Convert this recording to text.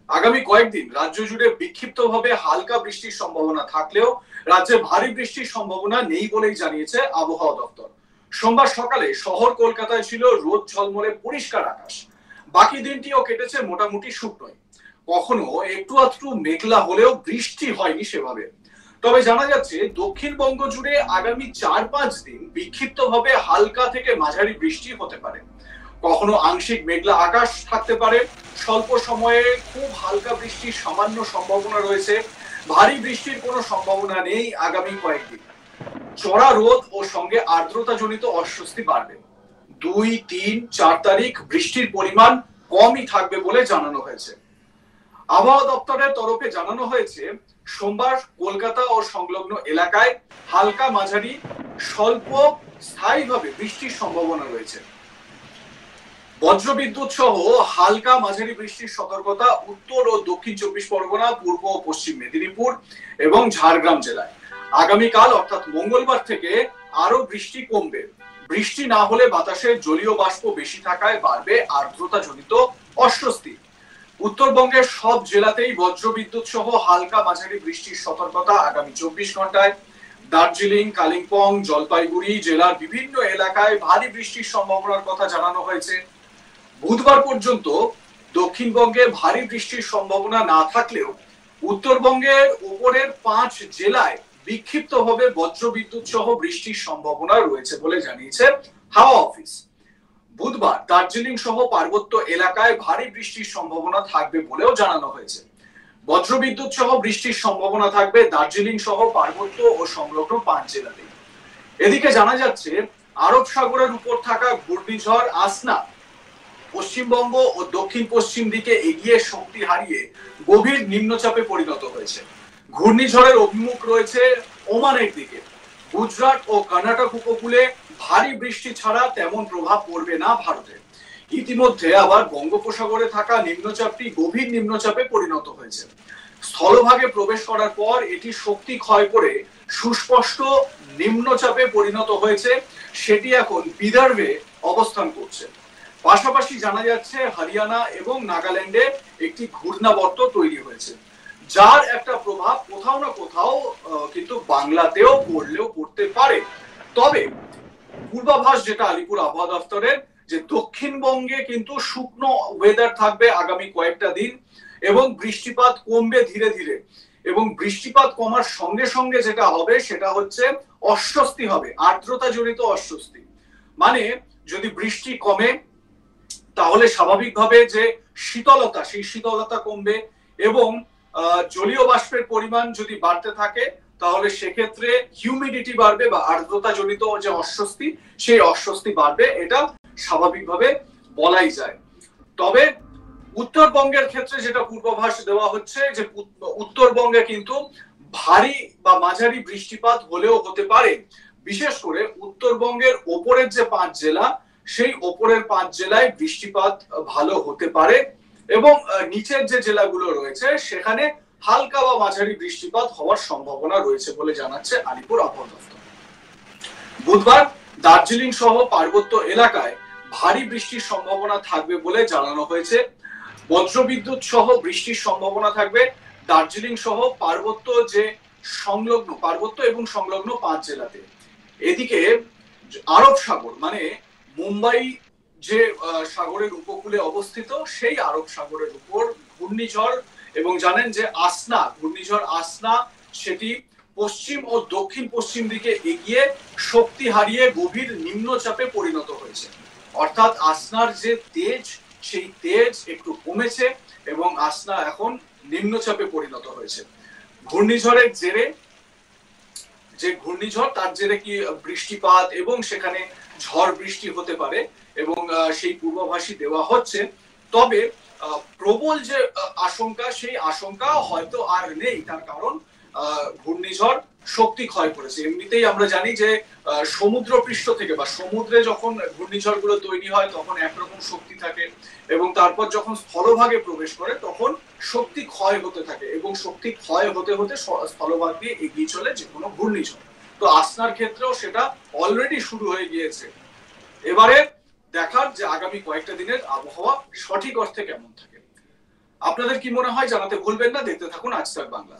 আগামী কয়েকদিন রাজ্য জুড়ে বিক্ষিপ্তভাবে হালকা বৃষ্টির সম্ভাবনা থাকলেও রাজ্যে ভারী বৃষ্টির সম্ভাবনা নেই বলেই জানিয়েছে আবহাওয়া দপ্তর। সোমবার সকালে শহর কলকাতায় ছিল রোদ ঝলমলে পরিষ্কার আকাশ। বাকি দিনটিও কেটেছে মোটামুটি শুকনোয়। কখনো একটু আধটু মেঘলা হলেও বৃষ্টি হয়নি সেভাবে। তবে জানা যাচ্ছে দক্ষিণবঙ্গ জুড়ে আগামী 4-5 দিন বিক্ষিপ্তভাবে হালকা থেকে মাঝারি বৃষ্টি হতে পারে। কখনো আংশিক মেঘলা আকাশ থাকতে পারে, স্বল্প সময়ে খুব হালকা বৃষ্টির সামান্য সম্ভাবনা রয়েছে। ভারী বৃষ্টির কোনো সম্ভাবনা নেই আগামী কয়েকদিন। চড়া রোদ ও সঙ্গে আর্দ্রতা জনিত অস্বস্তি বাড়বে। 2, 3, 4 তারিখ বৃষ্টির পরিমাণ কমই থাকবে বলে জানানো হয়েছে। আবহাওয়া দপ্তরের তরফে জানানো হয়েছে সোমবার কলকাতা ও সংলগ্ন এলাকায় হালকা মাঝারি স্বল্প স্থায়ীভাবে বৃষ্টির সম্ভাবনা রয়েছে। বজ্রবিদ্যুৎ সহ হালকা মাঝারি বৃষ্টির সতর্কতা উত্তর ও দক্ষিণ 24 পরগনা, পূর্ব ও পশ্চিম মেদিনীপুর এবং ঝাড়গ্রাম জেলায়। আগামীকাল অর্থাৎ মঙ্গলবার থেকে আরো বৃষ্টি কমবে। বৃষ্টি না হলে বাতাসে জলীয় বাষ্প বেশি থাকায় বাড়বে আর্দ্রতা জনিত অস্বস্তি। উত্তরবঙ্গের সব জেলাতেই বজ্রবিদ্যুৎ সহ হালকা মাঝারি বৃষ্টির সতর্কতা আগামী 24 ঘন্টায়। দার্জিলিং, কালিম্পং, জলপাইগুড়ি জেলার বিভিন্ন এলাকায় ভারী বৃষ্টির সম্ভাবনার কথা জানানো হয়েছে। বুধবার পর্যন্ত দক্ষিণবঙ্গে ভারী বৃষ্টির সম্ভাবনা না থাকলেও উত্তরবঙ্গের উপরের 5 জেলায় বিক্ষিপ্তভাবে বজ্রবিদ্যুৎ সহ বৃষ্টির সম্ভাবনা রয়েছে বলে জানিয়েছে হাওয়া অফিস। বুধবার দার্জিলিং সহ পার্বত্য এলাকায় ভারী বৃষ্টির সম্ভাবনা থাকবে বলেও জানানো হয়েছে। বজ্রবিদ্যুৎ সহ বৃষ্টির সম্ভাবনা থাকবে দার্জিলিং সহ পার্বত্য ও সংলগ্ন 5 জেলাতে। এদিকে জানা যাচ্ছে আরব সাগরের উপর থাকা ঘূর্ণিঝড় আসনা পশ্চিমবঙ্গ ও দক্ষিণ পশ্চিম দিকে এগিয়ে শক্তি হারিয়ে গভীর নিম্নচাপে পরিণত হয়েছে। ঘূর্ণিঝড়ের অভিমুখ রয়েছে ওমানের দিকে। গুজরাট ও কর্ণাটক উপকূলে ভারী বৃষ্টি ছাড়া তেমন প্রভাব পড়বে না ভারতে। ইতিমধ্যে আবার বঙ্গোপসাগরে থাকা নিম্নচাপটি গভীর নিম্নচাপে পরিণত হয়েছে। স্থলভাগে প্রবেশ করার পর এটি শক্তি ক্ষয় করে সুস্পষ্ট নিম্নচাপে পরিণত হয়েছে। সেটি এখন বিদর্ভে অবস্থান করছে। পাশাপাশি জানা যাচ্ছে হরিয়ানা এবং নাগাল্যান্ডে একটি ঘূর্ণাবর্ত তৈরি হয়েছে, যার একটা প্রভাব কোথাও না কোথাও কিন্তু বাংলাতেও পড়তে পারে। তবে পূর্বাভাস যেটা আলিপুর আবহাওয়া দপ্তরের, যে দক্ষিণবঙ্গে কিন্তু শুকনো ওয়েদার থাকবে আগামী কয়েকটা দিন এবং বৃষ্টিপাত কমবে ধীরে ধীরে। এবং বৃষ্টিপাত কমার সঙ্গে সঙ্গে যেটা হবে সেটা হচ্ছে অস্বস্তি হবে, আর্দ্রতা জনিত অস্বস্তি। মানে যদি বৃষ্টি কমে তাহলে স্বাভাবিকভাবে যে শীতলতা, সেই শীতলতা কমবে এবং জলীয় বাষ্পের পরিমাণ যদি বাড়তে থাকে তাহলে সেক্ষেত্রে হিউমিডিটি বাড়বে বা আর্দ্রতা জনিত যে অস্বস্তি, সেই অস্বস্তি বাড়বে। এটা স্বাভাবিকভাবে বলাই যায়। তবে উত্তরবঙ্গের ক্ষেত্রে যেটা পূর্বাভাস দেওয়া হচ্ছে যে উত্তরবঙ্গে কিন্তু ভারী বা মাঝারি বৃষ্টিপাত হলেও হতে পারে। বিশেষ করে উত্তরবঙ্গের ওপরের যে 5 জেলা, সেই ওপরের 5 জেলায় বৃষ্টিপাত ভালো হতে পারে এবং নিচের যে জেলাগুলো রয়েছে সেখানে হালকা বা মাঝারি বৃষ্টিপাত হওয়ার সম্ভাবনা রয়েছে বলে জানাচ্ছে আলিপুর আবহাওয়া দপ্তর। বুধবার দার্জিলিং সহ পার্বত্য এলাকায় ভারী বৃষ্টির সম্ভাবনা থাকবে বলে জানানো হয়েছে। বজ্রবিদ্যুৎ সহ বৃষ্টির সম্ভাবনা থাকবে দার্জিলিং সহ পার্বত্য এবং সংলগ্ন 5 জেলাতে। এদিকে আরব সাগর মানে মুম্বাই যে সাগরের উপকূলে অবস্থিত, সেই আরব সাগরের উপর ঘূর্ণিঝড় এবং জানেন যে ঘূর্ণিঝড় আসনা সেটি পশ্চিম ও দক্ষিণ পশ্চিম দিকে এগিয়ে শক্তি হারিয়ে গভীর নিম্নচাপে পরিণত হয়েছে। অর্থাৎ আসনার যে তেজ, সেই তেজ একটু কমেছে এবং আসনা এখন নিম্নচাপে পরিণত হয়েছে। ঘূর্ণিঝড়ের জেরে যে ঘূর্ণিঝড়, তার জেরে কি বৃষ্টিপাত এবং সেখানে ঝড় বৃষ্টি হতে পারে এবং সেই পূর্বাভাসই দেওয়া হচ্ছে। তবে প্রবল যে আশঙ্কা, সেই আশঙ্কা হয়তো আর নেই। তার কারণ ঘূর্ণিঝড় শক্তি ক্ষয় করেছে। এমনিতেই আমরা জানি যে সমুদ্র পৃষ্ঠ থেকে বা সমুদ্রে যখন ঘূর্ণিঝড় গুলো তৈরি হয় তখন একরকম শক্তি থাকে এবং তারপর যখন স্থলভাগে প্রবেশ করে তখন শক্তি ক্ষয় হতে থাকে এবং শক্তি ক্ষয় হতে হতে স্থলভাগ দিয়ে এগিয়ে চলে যে কোনো ঘূর্ণিঝড়। তো আসনার ক্ষেত্রেও সেটা অলরেডি শুরু হয়ে গিয়েছে। এবারে দেখার যে আগামী কয়েকটা দিনের আবহাওয়া সঠিক অর্থে কেমন থাকে। আপনাদের কি মনে হয় জানাতে ভুলবেন না। দেখতে থাকুন আজ তাক বাংলা।